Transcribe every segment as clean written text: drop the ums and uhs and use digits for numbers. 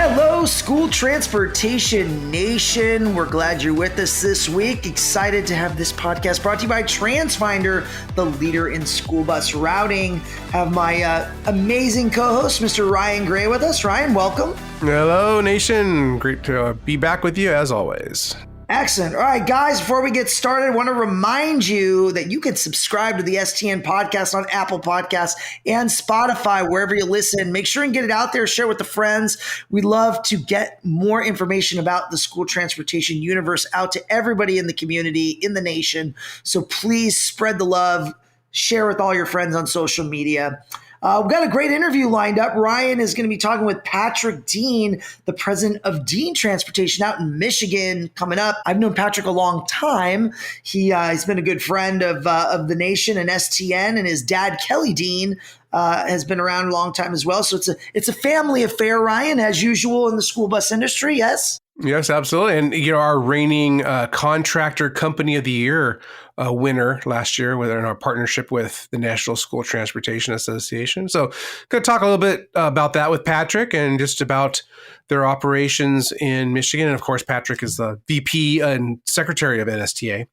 Hello, School Transportation Nation. We're glad you're with us this week. Excited to have this podcast brought to you by TransFinder, the leader in school bus routing. Have my amazing co-host, Mr. Ryan Gray, with us. Ryan, welcome. Hello, Nation. Great to be back with you as always. Excellent. All right, guys, before we get started, I want to remind you that you can subscribe to the STN podcast on Apple Podcasts and Spotify, wherever you listen. Make sure and get it out there, share with the friends. We love to get more information about the school transportation universe out to everybody in the community, in the nation. So please spread the love, share with all your friends on social media. We've got a great interview lined up. Ryan is going to be talking with Patrick Dean, the president of Dean Transportation out in Michigan, coming up. I've known Patrick a long time. He's been a good friend of the nation and STN, and his dad, Kelly Dean, has been around a long time as well. So it's a family affair, Ryan, as usual in the school bus industry, yes? Yes, absolutely. And our reigning Contractor Company of the Year winner last year in our partnership with the National School Transportation Association. So going to talk a little bit about that with Patrick and just about their operations in Michigan. And of course, Patrick is the VP and Secretary of NSTA.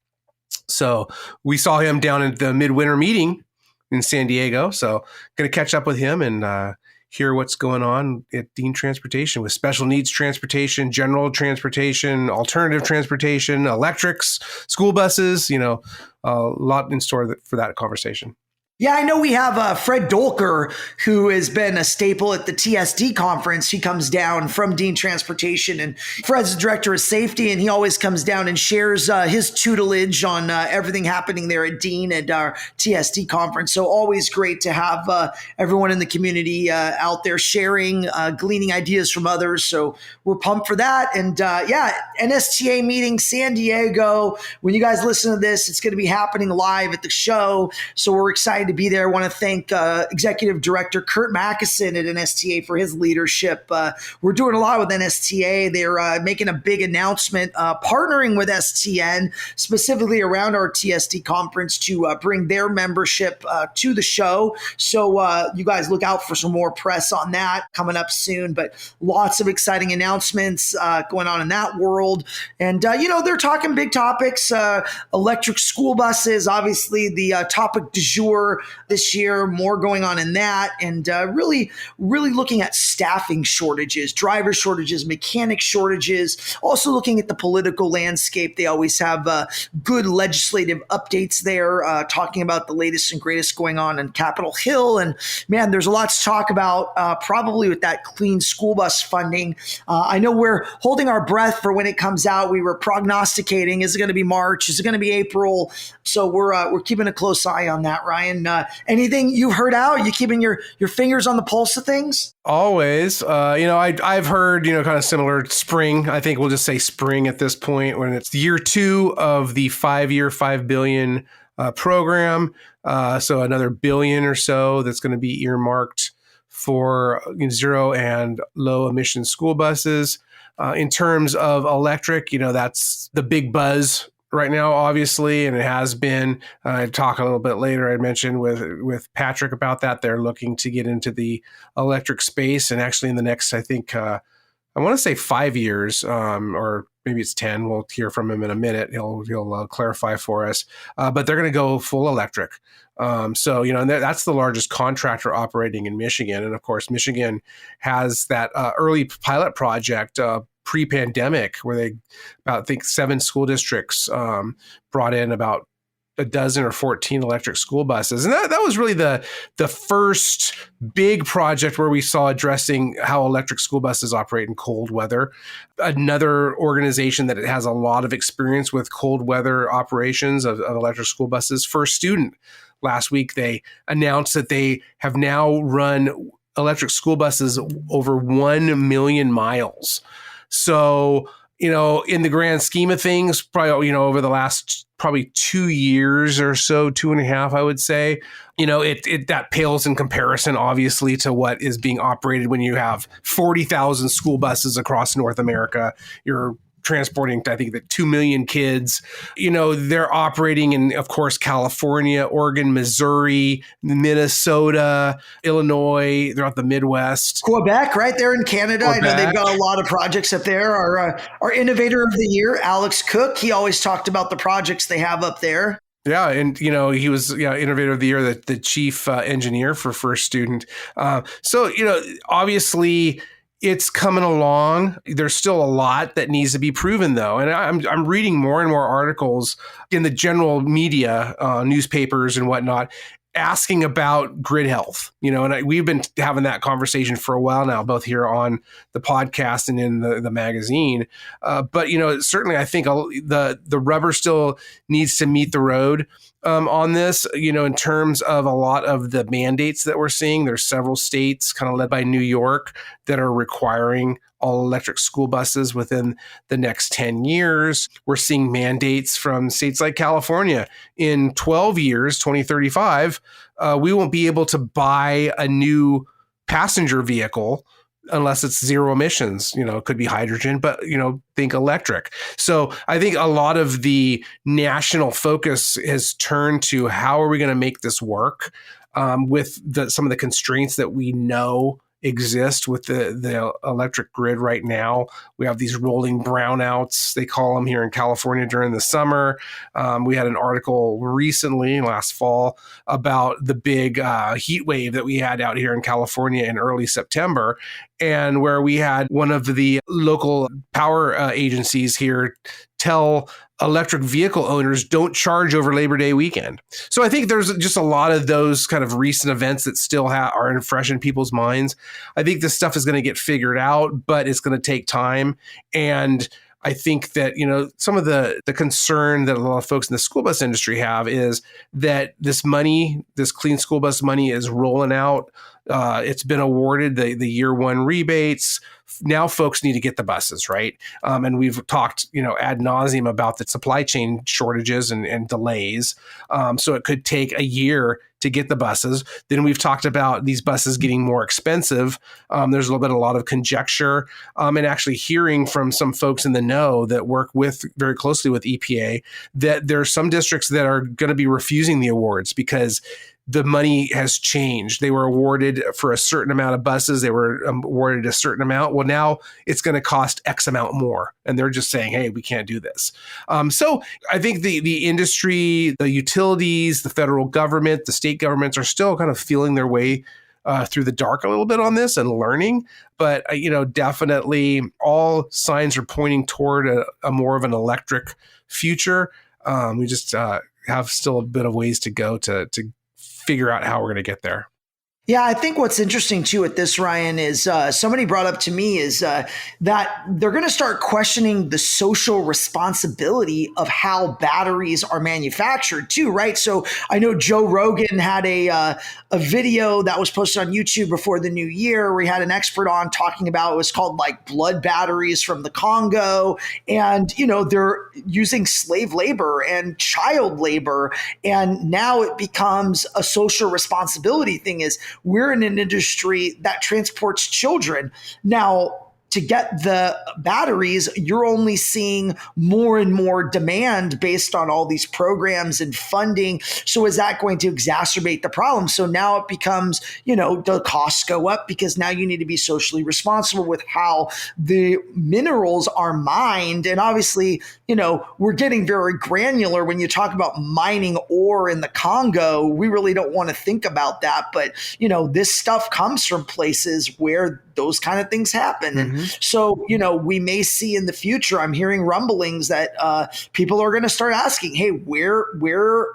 So we saw him down at the midwinter meeting in San Diego. So going to catch up with him and hear what's going on at Dean Transportation with special needs transportation, general transportation, alternative transportation, electrics, school buses, a lot in store for that conversation. Yeah, I know we have Fred Dolker, who has been a staple at the TSD conference. He comes down from Dean Transportation, and Fred's the director of safety, and he always comes down and shares his tutelage on everything happening there at Dean at our TSD conference. So always great to have everyone in the community out there sharing, gleaning ideas from others. So we're pumped for that. And NSTA meeting, San Diego. When you guys listen to this, it's going to be happening live at the show. So we're excited to be there. I want to thank Executive Director Kurt Mackison at NSTA for his leadership. We're doing a lot with NSTA. They're making a big announcement, partnering with STN specifically around our TSD conference to bring their membership to the show. So you guys look out for some more press on that coming up soon, but lots of exciting announcements going on in that world. And, they're talking big topics, electric school buses, obviously the topic du jour this year, more going on in that, and really looking at staffing shortages, driver shortages, mechanic shortages, also looking at the political landscape. They always have good legislative updates there, talking about the latest and greatest going on in Capitol Hill. And man, there's a lot to talk about probably with that clean school bus funding. I know we're holding our breath for when it comes out. We were prognosticating, is it going to be March? Is it going to be April? So we're keeping a close eye on that, Ryan. Anything you've heard out? You keeping your fingers on the pulse of things? Always. I've heard, kind of similar spring. I think we'll just say spring at this point when it's year 2 of the 5-year, $5 billion program. So another billion or so that's going to be earmarked for zero and low emission school buses. In terms of electric, that's the big buzz right now, obviously, and it has been. I talk a little bit later. I mentioned with Patrick about that. They're looking to get into the electric space, and actually in the next, I think, I want to say 5 years, or maybe it's 10. We'll hear from him in a minute. He'll clarify for us. But they're going to go full electric. And that's the largest contractor operating in Michigan, and of course, Michigan has that early pilot project. Pre-pandemic, where they about 7 school districts brought in about a dozen or 14 electric school buses. And that was really the first big project where we saw addressing how electric school buses operate in cold weather. Another organization that has a lot of experience with cold weather operations of electric school buses, First Student. Last week, they announced that they have now run electric school buses over 1 million miles. So, in the grand scheme of things, probably, over the last probably 2 years or so, 2.5, I would say, that pales in comparison, obviously, to what is being operated when you have 40,000 school buses across North America. You're transporting, I think, 2 million kids. They're operating in, of course, California, Oregon, Missouri, Minnesota, Illinois, throughout the Midwest. Quebec, right there in Canada. I know they've Quebec. got a lot of projects up there. Our innovator of the year, Alex Cook, he always talked about the projects they have up there. Yeah, and he was innovator of the year, the chief engineer for First Student. So obviously it's coming along. There's still a lot that needs to be proven, though, and I'm reading more and more articles in the general media, newspapers and whatnot, asking about grid health. And we've been having that conversation for a while now, both here on the podcast and in the magazine. But certainly, I think the rubber still needs to meet the road on this. In terms of a lot of the mandates that we're seeing, there's several states, kind of led by New York, that are requiring all electric school buses within the next 10 years. We're seeing mandates from states like California. In 12 years, 2035, we won't be able to buy a new passenger vehicle unless it's zero emissions. It could be hydrogen, but think electric. So I think a lot of the national focus has turned to how are we going to make this work with some of the constraints that we know exist with the electric grid right now. We have these rolling brownouts, they call them, here in California during the summer. We had an article recently, last fall, about the big heat wave that we had out here in California in early September, and where we had one of the local power agencies here tell electric vehicle owners don't charge over Labor Day weekend. So I think there's just a lot of those kind of recent events that still are fresh in people's minds. I think this stuff is going to get figured out, but it's going to take time. And I think that, some of the concern that a lot of folks in the school bus industry have is that this money, this clean school bus money, is rolling out. It's been awarded the year one rebates. Now folks need to get the buses, right? And we've talked, ad nauseum about the supply chain shortages and delays. So it could take a year to get the buses. Then we've talked about these buses getting more expensive. There's a lot of conjecture, and actually hearing from some folks in the know that work very closely with EPA, that there are some districts that are going to be refusing the awards because the money has changed. They were awarded for a certain amount of buses. They were awarded a certain amount. Well, now it's going to cost X amount more. And they're just saying, hey, we can't do this. So I think the industry, the utilities, the federal government, the state governments are still kind of feeling their way through the dark a little bit on this and learning. But, definitely all signs are pointing toward a more of an electric future. We just have still a bit of ways to go to figure out how we're going to get there. Yeah, I think what's interesting too with this, Ryan, is somebody brought up to me is that they're going to start questioning the social responsibility of how batteries are manufactured too, right? So I know Joe Rogan had a video that was posted on YouTube before the new year where he had an expert on talking about, it was called like blood batteries from the Congo. And, they're using slave labor and child labor. And now it becomes a social responsibility thing. Is we're in an industry that transports children. Now, to get the batteries, you're only seeing more and more demand based on all these programs and funding. So is that going to exacerbate the problem? So now it becomes, the costs go up because now you need to be socially responsible with how the minerals are mined. And obviously, we're getting very granular when you talk about mining ore in the Congo. We really don't want to think about that. But, this stuff comes from places where those kind of things happen. Mm-hmm. And so, we may see in the future, I'm hearing rumblings that people are going to start asking, hey, where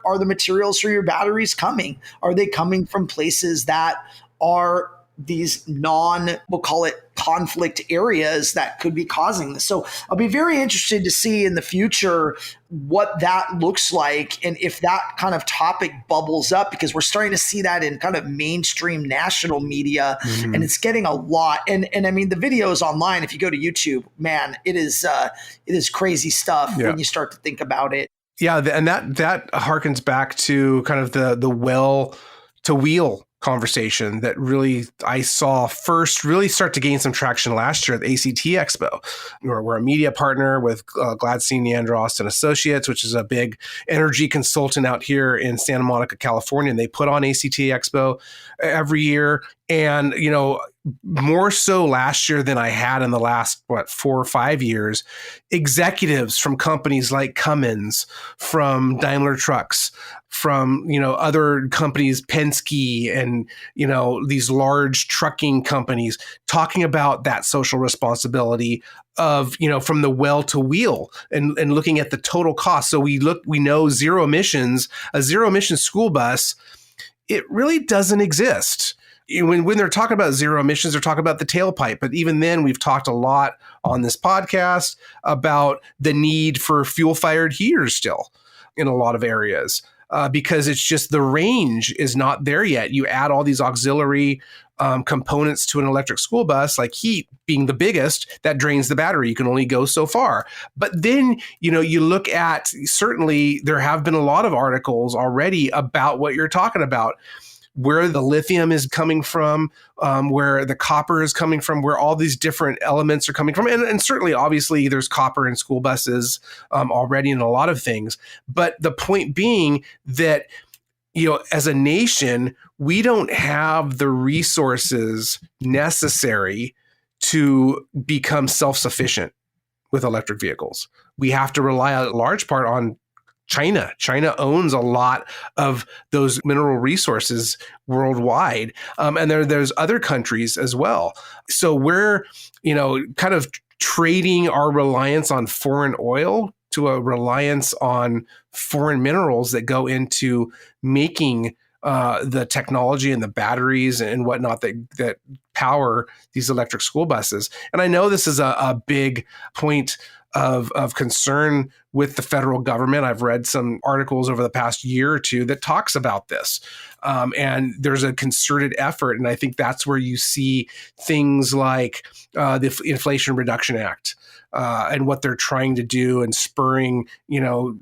are the materials for your batteries coming? Are they coming from places that are these we'll call it conflict areas that could be causing this? So I'll be very interested to see in the future what that looks like and if that kind of topic bubbles up, because we're starting to see that in kind of mainstream national media, mm-hmm. and it's getting a lot. And I mean, the videos online, if you go to YouTube, man, it is crazy stuff when you start to think about it. Yeah. And that harkens back to kind of the well to wheel conversation that really I saw first really start to gain some traction last year at the ACT Expo. We're a media partner with Gladstein Neandros and Associates, which is a big energy consultant out here in Santa Monica, California. And they put on ACT Expo every year. And, more so last year than I had in the last, 4 or 5 years, executives from companies like Cummins, from Daimler Trucks, from, other companies, Penske and, these large trucking companies talking about that social responsibility of, from the well to wheel and looking at the total cost. So we know zero emissions, a zero emission school bus, it really doesn't exist. When they're talking about zero emissions, they're talking about the tailpipe. But even then, we've talked a lot on this podcast about the need for fuel-fired heaters still in a lot of areas because it's just the range is not there yet. You add all these auxiliary components to an electric school bus, like heat being the biggest, that drains the battery. You can only go so far. But then, you look at, certainly there have been a lot of articles already about what you're talking about, where the lithium is coming from, where the copper is coming from, where all these different elements are coming from. And certainly, obviously, there's copper in school buses already in a lot of things. But the point being that, as a nation, we don't have the resources necessary to become self-sufficient with electric vehicles. We have to rely a large part on China. China owns a lot of those mineral resources worldwide. And there's other countries as well. So we're, kind of trading our reliance on foreign oil to a reliance on foreign minerals that go into making the technology and the batteries and whatnot that power these electric school buses. And I know this is a big point of concern with the federal government. I've read some articles over the past year or two that talks about this. And there's a concerted effort. And I think that's where you see things like the Inflation Reduction Act and what they're trying to do and spurring,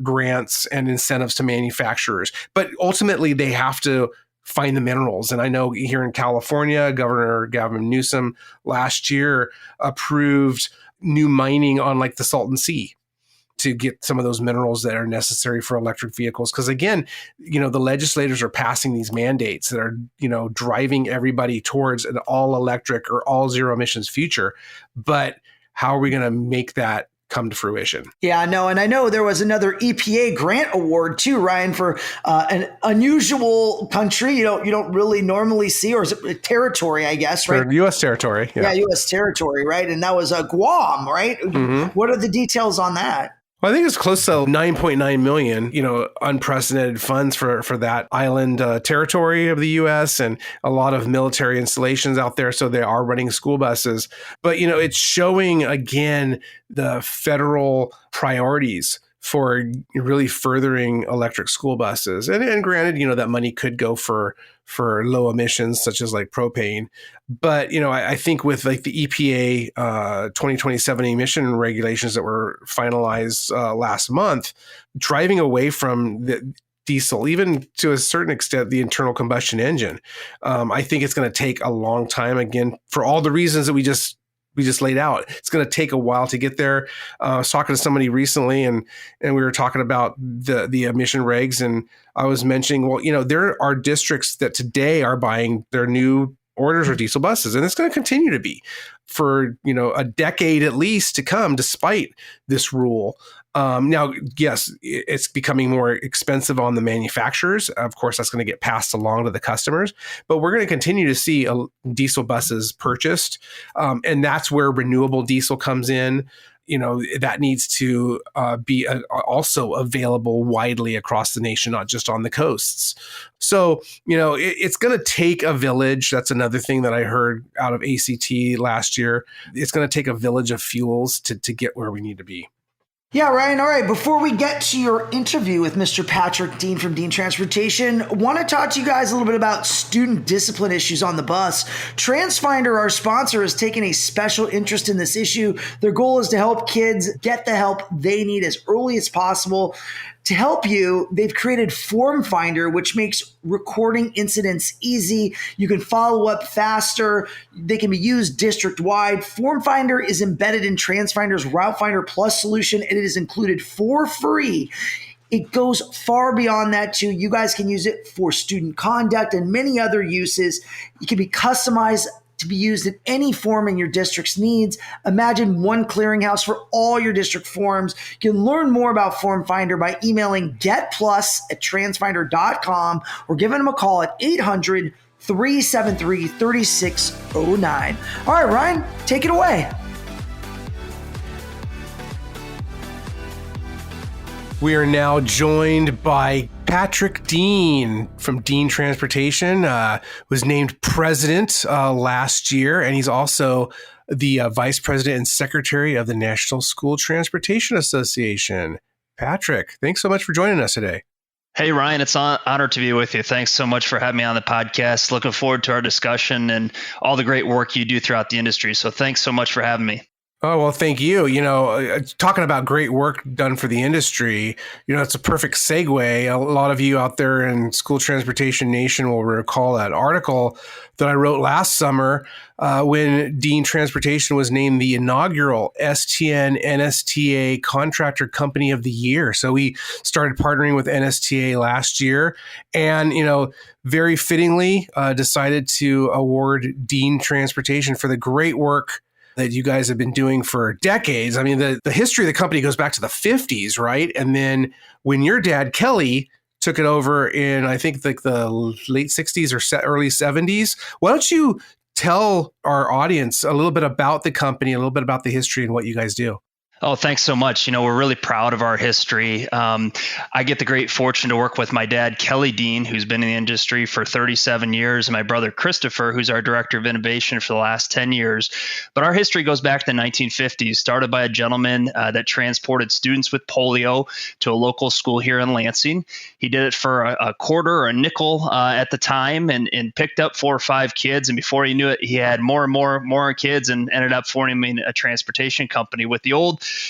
grants and incentives to manufacturers. But ultimately, they have to find the minerals. And I know here in California, Governor Gavin Newsom last year approved new mining on like the Salton Sea to get some of those minerals that are necessary for electric vehicles. Because again, the legislators are passing these mandates that are, driving everybody towards an all electric or all zero emissions future. But how are we going to make that come to fruition? Yeah, I know. And I know there was another EPA grant award too, Ryan, for an unusual country you don't really normally see, or is it territory, I guess, right? For U.S. territory. Yeah, U.S. territory, right? And that was Guam, right? Mm-hmm. What are the details on that? Well, I think it's close to 9.9 million, unprecedented funds for that island territory of the U.S. and a lot of military installations out there. So they are running school buses. But, it's showing, again, the federal priorities for really furthering electric school buses. And granted, that money could go for low emissions, such as like propane. But, I think with like the EPA 2027 emission regulations that were finalized last month, driving away from the diesel, even to a certain extent, the internal combustion engine, I think it's going to take a long time, again, for all the reasons that we just laid out. It's going to take a while to get there. I was talking to somebody recently and we were talking about the emission regs. And I was mentioning, well, there are districts that today are buying their new orders or diesel buses, and it's going to continue to be for, a decade at least to come, despite this rule. Now, yes, it's becoming more expensive on the manufacturers. Of course, that's going to get passed along to the customers, but we're going to continue to see diesel buses purchased. And that's where renewable diesel comes in. That needs to be also available widely across the nation, not just on the coasts. So, it's going to take a village. That's another thing that I heard out of ACT last year. It's going to take a village of fuels to get where we need to be. Yeah, Ryan. All right. Before we get to your interview with Mr. Patrick Dean from Dean Transportation, want to talk to you guys a little bit about student discipline issues on the bus. TransFinder, our sponsor, has taken a special interest in this issue. Their goal is to help kids get the help they need as early as possible. To help you, they've created Form Finder, which makes recording incidents easy. You can follow up faster. They can be used district-wide. Form Finder is embedded in TransFinder's Route Finder Plus solution, and it is included for free. It goes far beyond that too. You guys can use it for student conduct and many other uses. It can be customized to be used in any form in your district's needs. Imagine one clearinghouse for all your district forms. You can learn more about Form Finder by emailing getplus@transfinder.com or giving them a call at 800-373-3609. All right, Ryan, take it away. We are now joined by Patrick Dean from Dean Transportation, was named president last year, and he's also the vice president and secretary of the National School Transportation Association. Patrick, thanks so much for joining us today. Hey, Ryan, it's an honor to be with you. Thanks so much for having me on the podcast. Looking forward to our discussion and all the great work you do throughout the industry. So thanks so much for having me. Oh, well, thank you. Talking about great work done for the industry, it's a perfect segue. A lot of you out there in School Transportation Nation will recall that article that I wrote last summer when Dean Transportation was named the inaugural STN NSTA Contractor Company of the Year. So we started partnering with NSTA last year and, very fittingly decided to award Dean Transportation for the great work that you guys have been doing for decades. I mean, the history of the company goes back to the 50s, right? And then when your dad, Kelly, took it over in, I think, like the late 60s or early 70s, why don't you tell our audience a little bit about the company, a little bit about the history and what you guys do? Oh, thanks so much. We're really proud of our history. I get the great fortune to work with my dad, Kelly Dean, who's been in the industry for 37 years, and my brother, Christopher, who's our director of innovation for the last 10 years. But our history goes back to the 1950s, started by a gentleman that transported students with polio to a local school here in Lansing. He did it for a quarter or a nickel at the time and picked up 4 or 5 kids. And before he knew it, he had more and more kids and ended up forming a transportation company with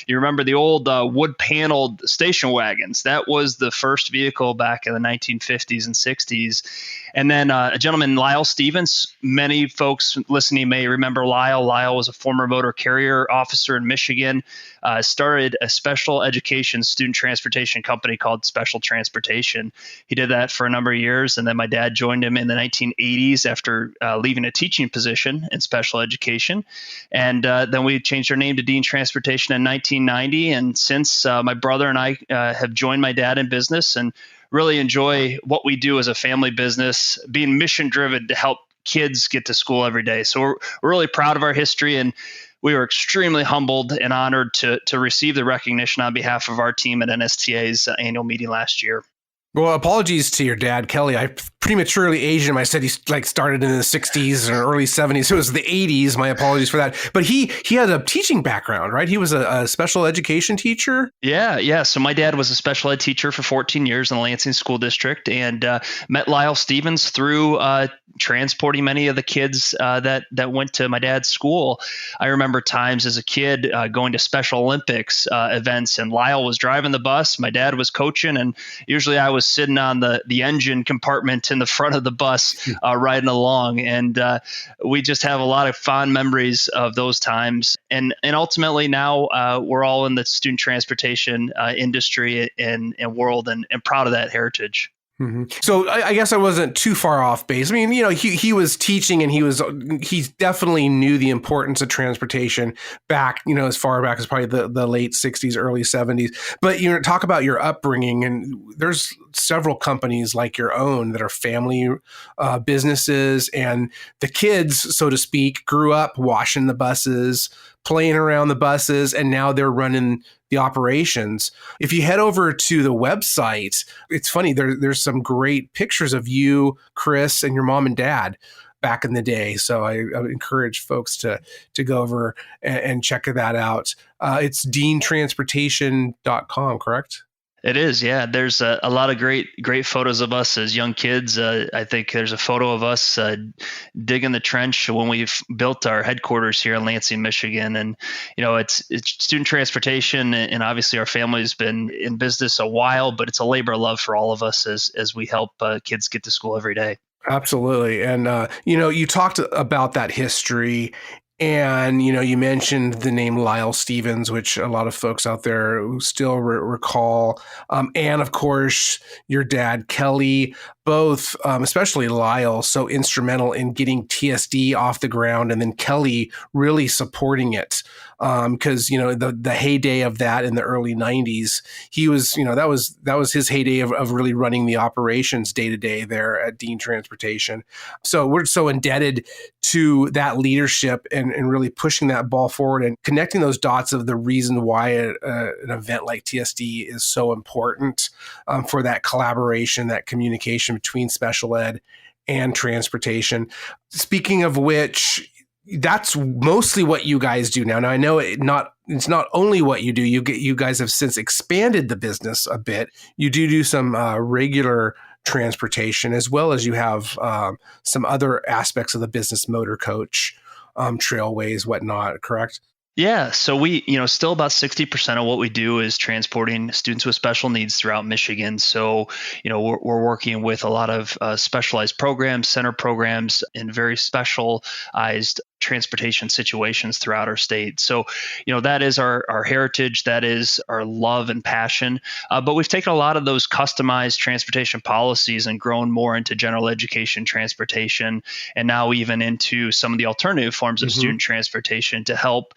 you remember the old wood-paneled station wagons. That was the first vehicle back in the 1950s and 60s. And then a gentleman, Lyle Stevens, many folks listening may remember Lyle. Lyle was a former motor carrier officer in Michigan, started a special education student transportation company called Special Transportation. He did that for a number of years. And then my dad joined him in the 1980s after leaving a teaching position in special education. And then we changed our name to Dean Transportation in 1990. And since my brother and I have joined my dad in business and really enjoy what we do as a family business, being mission driven to help kids get to school every day. So we're really proud of our history, and we were extremely humbled and honored to receive the recognition on behalf of our team at NSTA's annual meeting last year. Well, apologies to your dad, Kelly. I prematurely aged him. I said he started in the 60s or early 70s. So it was the 80s. My apologies for that. But he had a teaching background, right? He was a special education teacher. Yeah. So my dad was a special ed teacher for 14 years in the Lansing School District, and met Lyle Stevens through transporting many of the kids that went to my dad's school. I remember times as a kid going to Special Olympics events, and Lyle was driving the bus. My dad was coaching, and usually I was sitting on the engine compartment in the front of the bus riding along. And we just have a lot of fond memories of those times. And ultimately now we're all in the student transportation industry and world and proud of that heritage. Mm-hmm. So I guess I wasn't too far off base. I mean, he was teaching, and he definitely knew the importance of transportation back, as far back as probably the late 60s, early 70s. But talk about your upbringing, and there's several companies like your own that are family businesses, and the kids, so to speak, grew up washing the buses, playing around the buses, and now they're running the operations. If you head over to the website, it's funny, there's some great pictures of you, Chris, and your mom and dad back in the day. So I encourage folks to go over and check that out. It's deantransportation.com, correct? It is, yeah. There's a lot of great photos of us as young kids. I think there's a photo of us digging the trench when we've built our headquarters here in Lansing, Michigan. And it's student transportation, and obviously our family's been in business a while, but it's a labor of love for all of us as we help kids get to school every day. Absolutely. And, you talked about that history and, you mentioned the name Lyle Stevens, which a lot of folks out there still recall. And of course, your dad, Kelly, both, especially Lyle, so instrumental in getting TSD off the ground, and then Kelly really supporting it. Because the heyday of that in the early '90s, he was that was his heyday of really running the operations day to day there at Dean Transportation. So we're so indebted to that leadership and really pushing that ball forward and connecting those dots of the reason why an event like TSD is so important for that collaboration, that communication between special ed and transportation. Speaking of which, that's mostly what you guys do now. Now I know it's not only what you do. You guys have since expanded the business a bit. You do some regular transportation, as well as you have some other aspects of the business, motor coach, trailways, whatnot. Correct? Yeah, so we, still about 60% of what we do is transporting students with special needs throughout Michigan. So, we're working with a lot of specialized programs, center programs, and very specialized transportation situations throughout our state. So, that is our heritage, that is our love and passion. But we've taken a lot of those customized transportation policies and grown more into general education transportation, and now even into some of the alternative forms of student transportation to help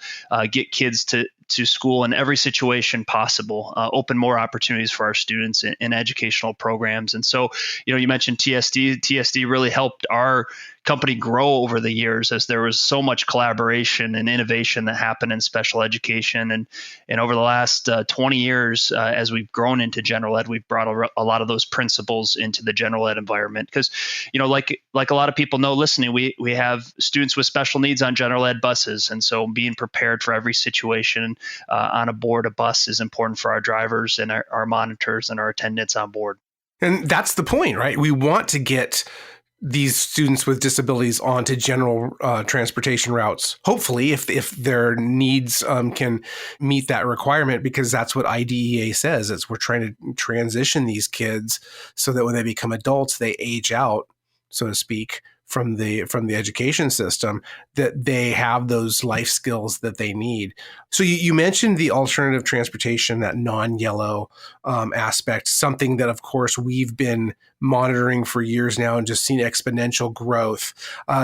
get kids to school in every situation possible, open more opportunities for our students in educational programs. And so, you mentioned TSD. TSD really helped our company grow over the years, as there was so much collaboration and innovation that happened in special education. And over the last 20 years, as we've grown into general ed, we've brought a lot of those principles into the general ed environment. Because, like a lot of people know listening, we have students with special needs on general ed buses. And so being prepared for every situation on a board a bus is important for our drivers and our monitors and our attendants on board. And that's the point, right? We want to get these students with disabilities onto general transportation routes, hopefully, if their needs can meet that requirement, because that's what IDEA says. It's we're trying to transition these kids so that when they become adults, they age out, so to speak, from the education system, that they have those life skills that they need. So you mentioned the alternative transportation, that non-yellow aspect, something that, of course, we've been monitoring for years now and just seen exponential growth.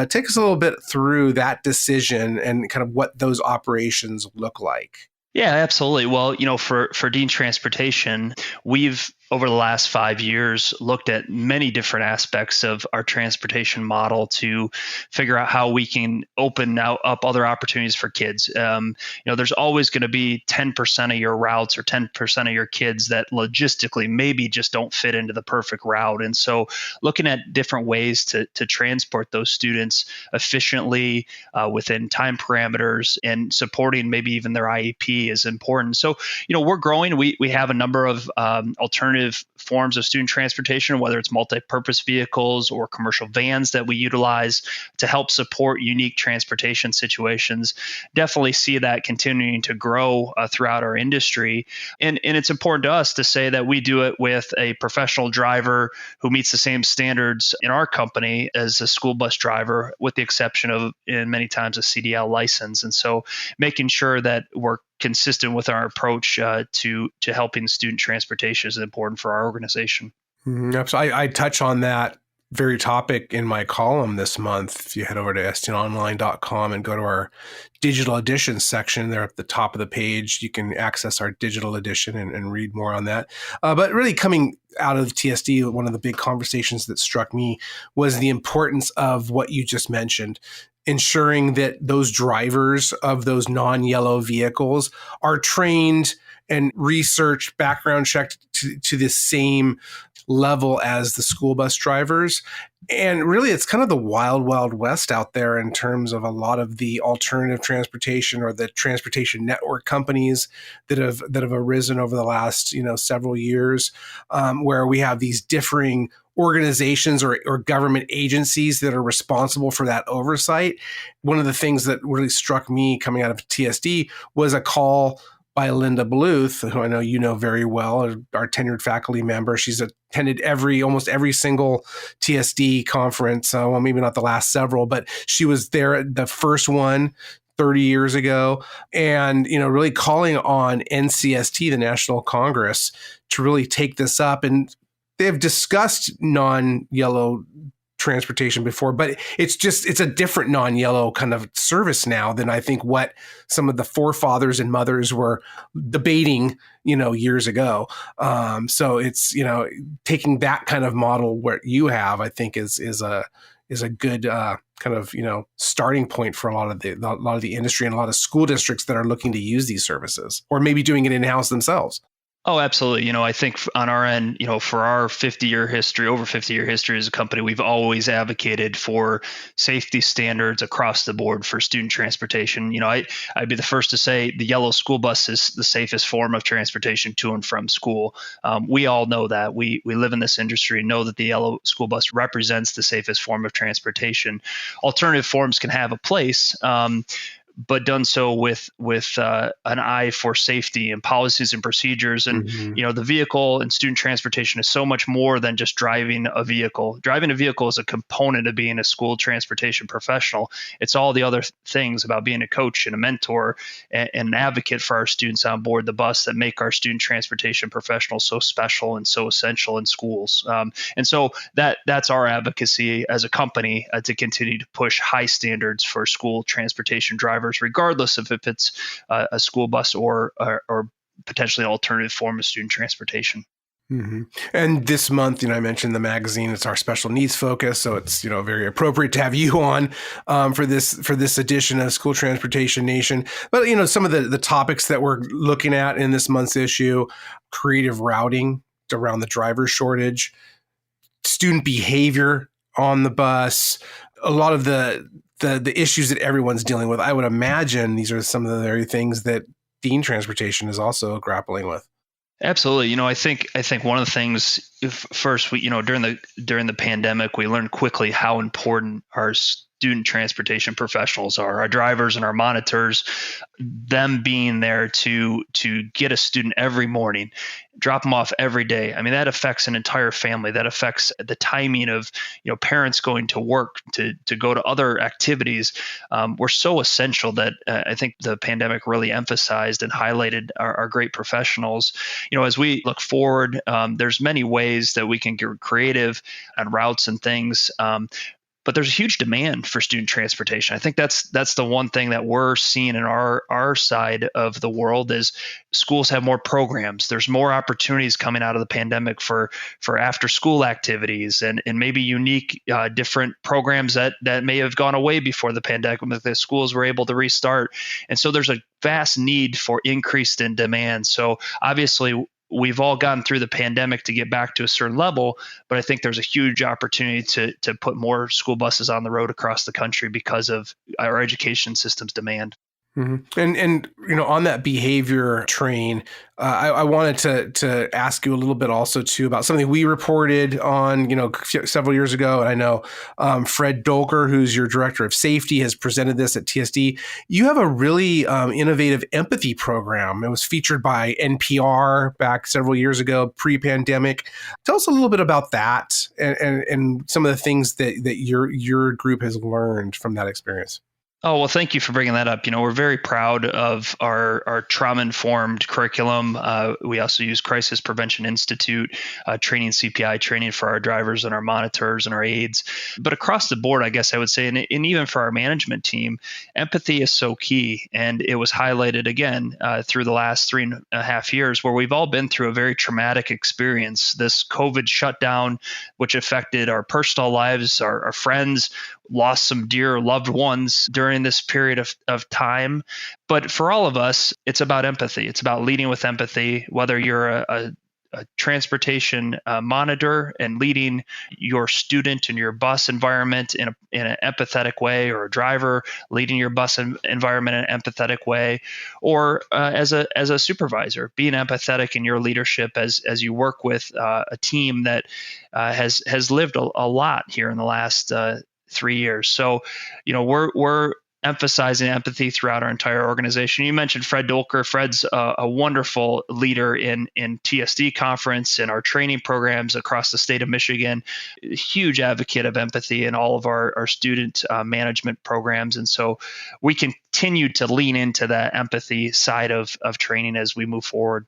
Take us a little bit through that decision and kind of what those operations look like. Yeah, absolutely. Well, for Dean Transportation, we've over the last 5 years looked at many different aspects of our transportation model to figure out how we can open up other opportunities for kids. There's always going to be 10% of your routes or 10% of your kids that logistically maybe just don't fit into the perfect route. And so looking at different ways to transport those students efficiently within time parameters and supporting maybe even their IEP is important. So, we're growing. We have a number of alternative forms of student transportation, whether it's multi-purpose vehicles or commercial vans that we utilize to help support unique transportation situations. Definitely see that continuing to grow throughout our industry. And it's important to us to say that we do it with a professional driver who meets the same standards in our company as a school bus driver, with the exception of, in many times, a CDL license. And so making sure that we're consistent with our approach to helping student transportation is important for our organization. So I touch on that very topic in my column this month. If you head over to stonline.com and go to our digital edition section there at the top of the page, you can access our digital edition and read more on that. But really, coming out of TSD, one of the big conversations that struck me was the importance of what you just mentioned, ensuring that those drivers of those non-yellow vehicles are trained and researched, background checked to the same level as the school bus drivers. And really, it's kind of the wild, wild west out there in terms of a lot of the alternative transportation or the transportation network companies that have arisen over the last several years, where we have these differing organizations or government agencies that are responsible for that oversight. One of the things that really struck me coming out of TSD was a call by Linda Bluth, who I know you know very well, our tenured faculty member. She's attended almost every single TSD conference. Well, maybe not the last several, but she was there at the first one 30 years ago, and really calling on NCST, the National Congress, to really take this up. And they've discussed non-yellow transportation before, but it's a different non-yellow kind of service now than I think what some of the forefathers and mothers were debating, years ago. So it's, taking that kind of model where you have, I think is a good kind of, starting point for a lot of the industry and a lot of school districts that are looking to use these services or maybe doing it in-house themselves. Oh, absolutely. I think on our end, for our over 50-year history as a company, we've always advocated for safety standards across the board for student transportation. I'd be the first to say the yellow school bus is the safest form of transportation to and from school. We all know that. We live in this industry and know that the yellow school bus represents the safest form of transportation. Alternative forms can have a place. But done so with an eye for safety and policies and procedures. And, the vehicle and student transportation is so much more than just driving a vehicle. Driving a vehicle is a component of being a school transportation professional. It's all the other things about being a coach and a mentor and an advocate for our students on board the bus that make our student transportation professionals so special and so essential in schools. And so that's our advocacy as a company to continue to push high standards for school transportation drivers, regardless of if it's a school bus or potentially an alternative form of student transportation. Mm-hmm. And this month, I mentioned the magazine. It's our special needs focus, so it's very appropriate to have you on for this edition of School Transportation Nation. But some of the topics that we're looking at in this month's issue: creative routing around the driver shortage, student behavior on the bus, a lot of the issues that everyone's dealing with. I would imagine these are some of the very things that Dean Transportation is also grappling with. Absolutely. I think one of the things first, during the pandemic, we learned quickly how important our student transportation professionals are, our drivers and our monitors, them being there to get a student every morning, drop them off every day. I mean, that affects an entire family. That affects the timing of, parents going to work, to go to other activities. We're so essential that I think the pandemic really emphasized and highlighted our great professionals. As we look forward, there's many ways that we can get creative on routes and things. But there's a huge demand for student transportation. I think that's the one thing that we're seeing in our side of the world is schools have more programs. There's more opportunities coming out of the pandemic for after school activities and maybe unique different programs that may have gone away before the pandemic, but the schools were able to restart. And so there's a vast need for increased in demand. So obviously, we've all gotten through the pandemic to get back to a certain level, but I think there's a huge opportunity to put more school buses on the road across the country because of our education system's demand. Mm-hmm. And on that behavior train, I wanted to ask you a little bit also too about something we reported on several years ago. And I know Fred Dolker, who's your director of safety, has presented this at TSD. You have a really innovative empathy program. It was featured by NPR back several years ago, pre-pandemic. Tell us a little bit about that and some of the things that your group has learned from that experience. Oh, well, thank you for bringing that up. We're very proud of our trauma-informed curriculum. We also use Crisis Prevention Institute training, CPI training for our drivers and our monitors and our aides. But across the board, I guess I would say, and even for our management team, empathy is so key. And it was highlighted again through the last 3.5 years where we've all been through a very traumatic experience. This COVID shutdown, which affected our personal lives, our friends, lost some dear loved ones during this period of time. But for all of us, it's about empathy. It's about leading with empathy, whether you're a a transportation monitor and leading your student in your bus environment in an empathetic way, or a driver leading your bus environment in an empathetic way, or as a supervisor, being empathetic in your leadership as you work with a team that has lived a lot here in the last 3 years. So, we're emphasizing empathy throughout our entire organization. You mentioned Fred Dolker. Fred's a wonderful leader in TSD conference and our training programs across the state of Michigan. A huge advocate of empathy in all of our student management programs. And so we continue to lean into that empathy side of training as we move forward.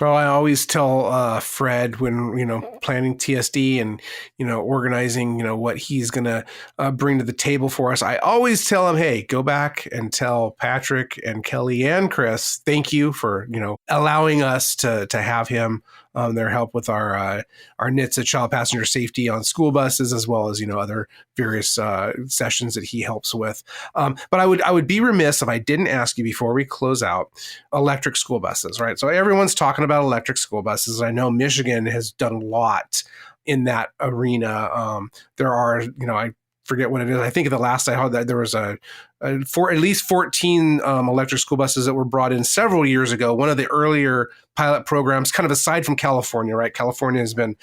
Well, I always tell Fred when, planning TSD and, organizing, what he's going to bring to the table for us. I always tell him, hey, go back and tell Patrick and Kelly and Chris, thank you for, allowing us to have him, their help with our NHTSA child passenger safety on school buses, as well as, other various sessions that he helps with. But I would be remiss if I didn't ask you before we close out, electric school buses, right? So everyone's talking about electric school buses. I know Michigan has done a lot in that arena. There are, I forget what it is. I think the last I heard that there was for at least 14 electric school buses that were brought in several years ago. One of the earlier pilot programs, kind of aside from California, right? California has been,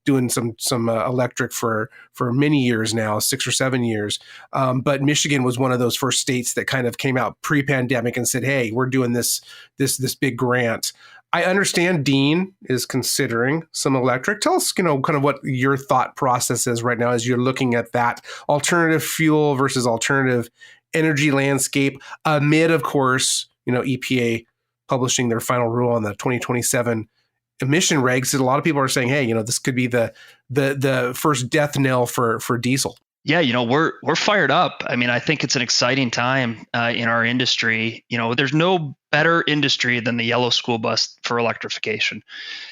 doing some electric for many years now, 6 or 7 years. But Michigan was one of those first states that kind of came out pre-pandemic and said, hey, we're doing this big grant. I understand Dean is considering some electric. Tell us, kind of what your thought process is right now as you're looking at that alternative fuel versus alternative energy landscape amid, of course, EPA publishing their final rule on the 2027 emission regs. And a lot of people are saying, hey, this could be the first death knell for diesel. Yeah, we're fired up. I mean, I think it's an exciting time in our industry. There's no better industry than the yellow school bus for electrification.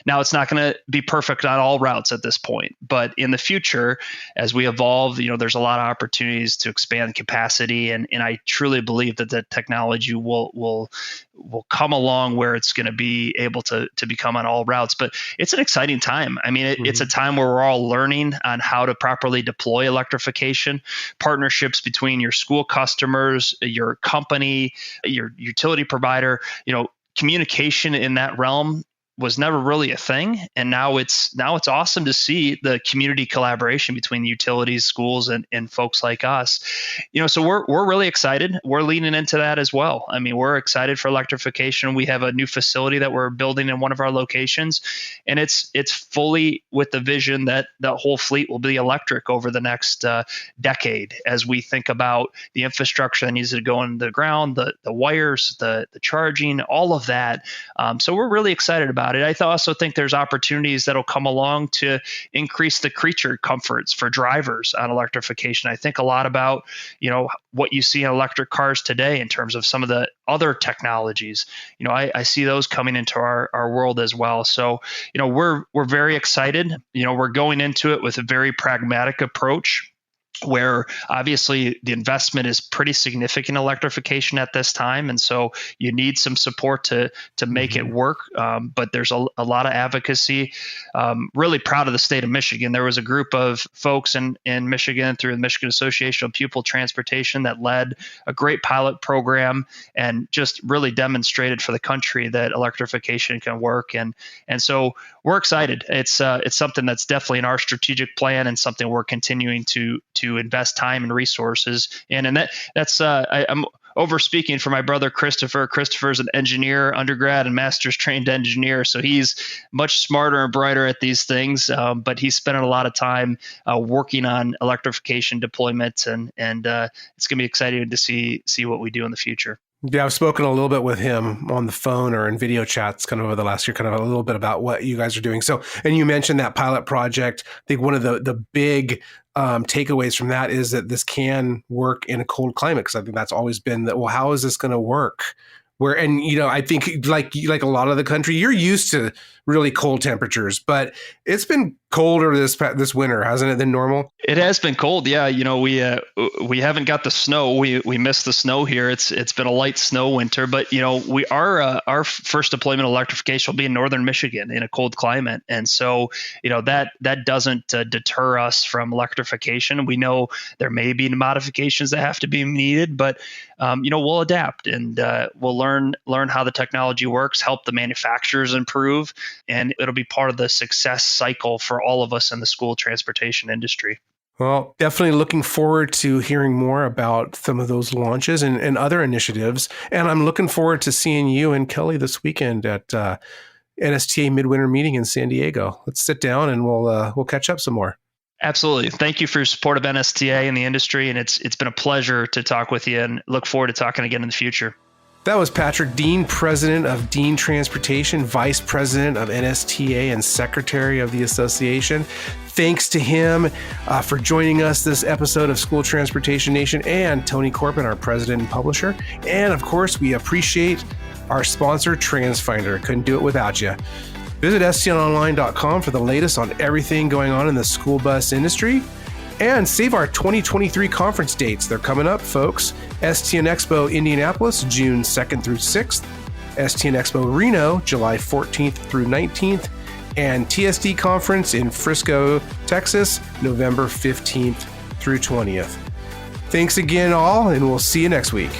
Now, it's not going to be perfect on all routes at this point, but in the future, as we evolve, there's a lot of opportunities to expand capacity, and I truly believe that the technology will come along where it's going to be able to become on all routes. But it's an exciting time. I mean, it's a time where we're all learning on how to properly deploy electrification. Partnerships between your school customers, your company, your utility provider, communication in that realm was never really a thing, and now it's awesome to see the community collaboration between utilities, schools, and folks like us. So we're really excited. We're leaning into that as well. I mean, we're excited for electrification. We have a new facility that we're building in one of our locations, and it's fully with the vision that the whole fleet will be electric over the next decade, as we think about the infrastructure that needs to go in the ground, the wires, the charging, all of that. So we're really excited about it. I also think there's opportunities that'll come along to increase the creature comforts for drivers on electrification. I think a lot about, what you see in electric cars today in terms of some of the other technologies. I see those coming into our world as well. So, we're very excited. We're going into it with a very pragmatic approach, where obviously the investment is pretty significant in electrification at this time. And so you need some support to make it work. But there's a lot of advocacy. Really proud of the state of Michigan. There was a group of folks in Michigan through the Michigan Association of Pupil Transportation that led a great pilot program and just really demonstrated for the country that electrification can work. And so we're excited. It's something that's definitely in our strategic plan and something we're continuing to invest time and resources in. And I'm over speaking for my brother Christopher. Christopher's an engineer, undergrad and master's trained engineer, so he's much smarter and brighter at these things. But he's spending a lot of time working on electrification deployments, and it's going to be exciting to see what we do in the future. Yeah, I've spoken a little bit with him on the phone or in video chats kind of over the last year, kind of a little bit about what you guys are doing. So, and you mentioned that pilot project. I think one of the big takeaways from that is that this can work in a cold climate, because I think that's always been that, well, how is this going to work? I think like a lot of the country, you're used to really cold temperatures, but it's been colder this winter, hasn't it, than normal? It has been cold. Yeah. We haven't got the snow. We missed the snow here. It's been a light snow winter, but our first deployment of electrification will be in northern Michigan in a cold climate. And so, that doesn't deter us from electrification. We know there may be modifications that have to be needed, but we'll adapt and we'll learn how the technology works, help the manufacturers improve, and it'll be part of the success cycle for all of us in the school transportation industry. Well, definitely looking forward to hearing more about some of those launches and other initiatives. And I'm looking forward to seeing you and Kelly this weekend at NSTA Midwinter Meeting in San Diego. Let's sit down and we'll catch up some more. Absolutely. Thank you for your support of NSTA and the industry. And it's been a pleasure to talk with you, and look forward to talking again in the future. That was Patrick Dean, President of Dean Transportation, Vice President of NSTA, and Secretary of the Association. Thanks to him for joining us this episode of School Transportation Nation, and Tony Corbin, our President and Publisher. And of course, we appreciate our sponsor, TransFinder. Couldn't do it without you. Visit stionline.com for the latest on everything going on in the school bus industry. And save our 2023 conference dates. They're coming up, folks. STN Expo Indianapolis, June 2nd through 6th. STN Expo Reno, July 14th through 19th. And TSD Conference in Frisco, Texas, November 15th through 20th. Thanks again, all, and we'll see you next week.